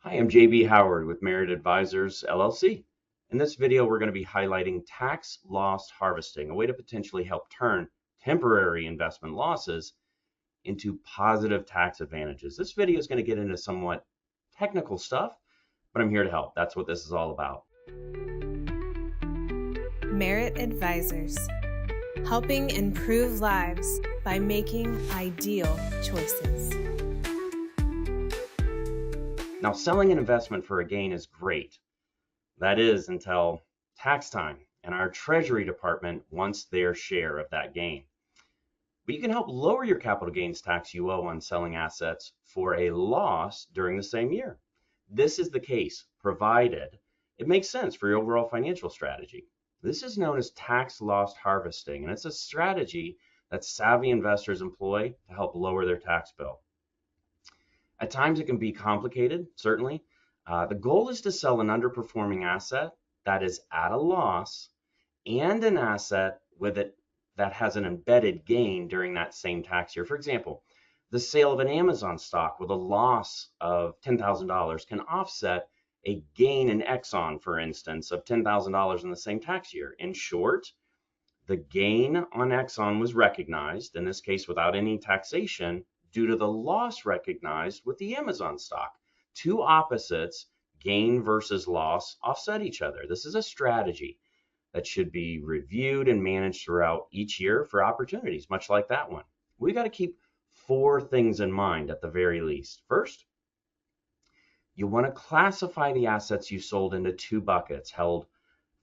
Hi, I'm JB Howard with Merit Advisors, LLC. In this video, we're going to be highlighting tax loss harvesting, a way to potentially help turn temporary investment losses into positive tax advantages. This video is going to get into somewhat technical stuff, but I'm here to help. That's what this is all about. Merit Advisors, helping improve lives by making ideal choices. Now, selling an investment for a gain is great. That is until tax time, and our Treasury Department wants their share of that gain. But you can help lower your capital gains tax you owe on selling assets for a loss during the same year. This is the case, provided it makes sense for your overall financial strategy. This is known as tax loss harvesting, and it's a strategy that savvy investors employ to help lower their tax bill. At times it can be complicated, certainly. The goal is to sell an underperforming asset that is at a loss and an asset with it that has an embedded gain during that same tax year. For example, the sale of an Amazon stock with a loss of $10,000 can offset a gain in Exxon, for instance, of $10,000 in the same tax year. In short, the gain on Exxon was recognized, in this case without any taxation, due to the loss recognized with the Amazon stock. Two opposites, gain versus loss, offset each other. This is a strategy that should be reviewed and managed throughout each year for opportunities, much like that one. We got to keep four things in mind at the very least. First, you want to classify the assets you sold into two buckets: held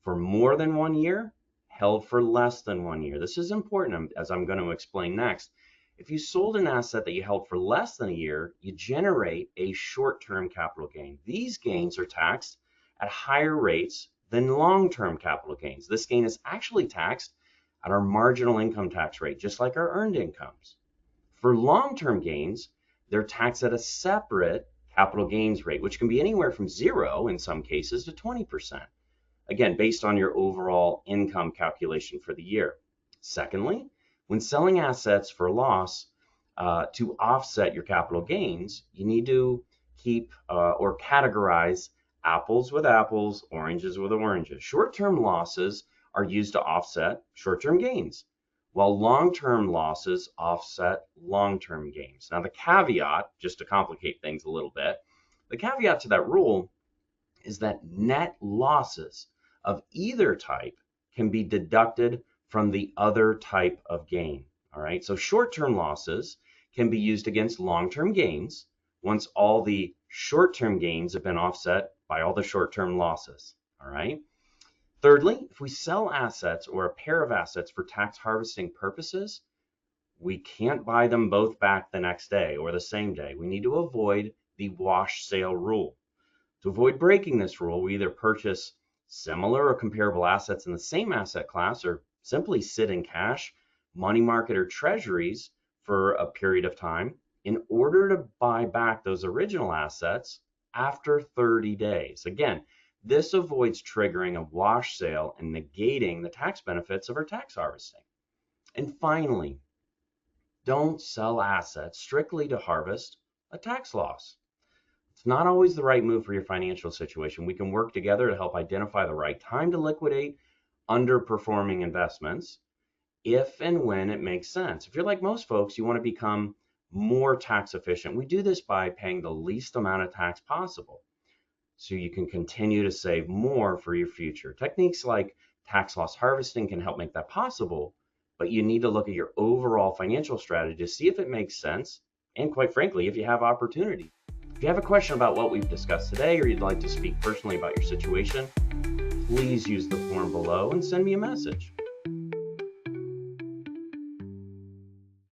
for more than 1 year, held for less than 1 year. This is important, as I'm going to explain next. If you sold an asset that you held for less than a year, you generate a short-term capital gain. These gains are taxed at higher rates than long-term capital gains. This gain is actually taxed at our marginal income tax rate, just like our earned incomes. For long-term gains, they're taxed at a separate capital gains rate, which can be anywhere from 0 in some cases to 20%. Again, based on your overall income calculation for the year. Secondly, when selling assets for loss to offset your capital gains, you need to keep or categorize apples with apples, oranges with oranges. Short-term losses are used to offset short-term gains, while long-term losses offset long-term gains. Now, the caveat, just to complicate things a little bit, the caveat to that rule is that net losses of either type can be deducted from the other type of gain. All right, so short-term losses can be used against long-term gains once all the short-term gains have been offset by all the short-term losses. All right. Thirdly, if we sell assets or a pair of assets for tax harvesting purposes, we can't buy them both back the next day or the same day. We need to avoid the wash sale rule. To avoid breaking this rule, we either purchase similar or comparable assets in the same asset class, or simply sit in cash, money market, or treasuries for a period of time in order to buy back those original assets after 30 days. Again, this avoids triggering a wash sale and negating the tax benefits of our tax harvesting. And finally, don't sell assets strictly to harvest a tax loss. It's not always the right move for your financial situation. We can work together to help identify the right time to liquidate underperforming investments if and when it makes sense. If you're like most folks, you want to become more tax efficient. We do this by paying the least amount of tax possible so you can continue to save more for your future. Techniques like tax loss harvesting can help make that possible, but you need to look at your overall financial strategy to see if it makes sense and, quite frankly, if you have opportunity. If you have a question about what we've discussed today, or you'd like to speak personally about your situation, please use the form below and send me a message.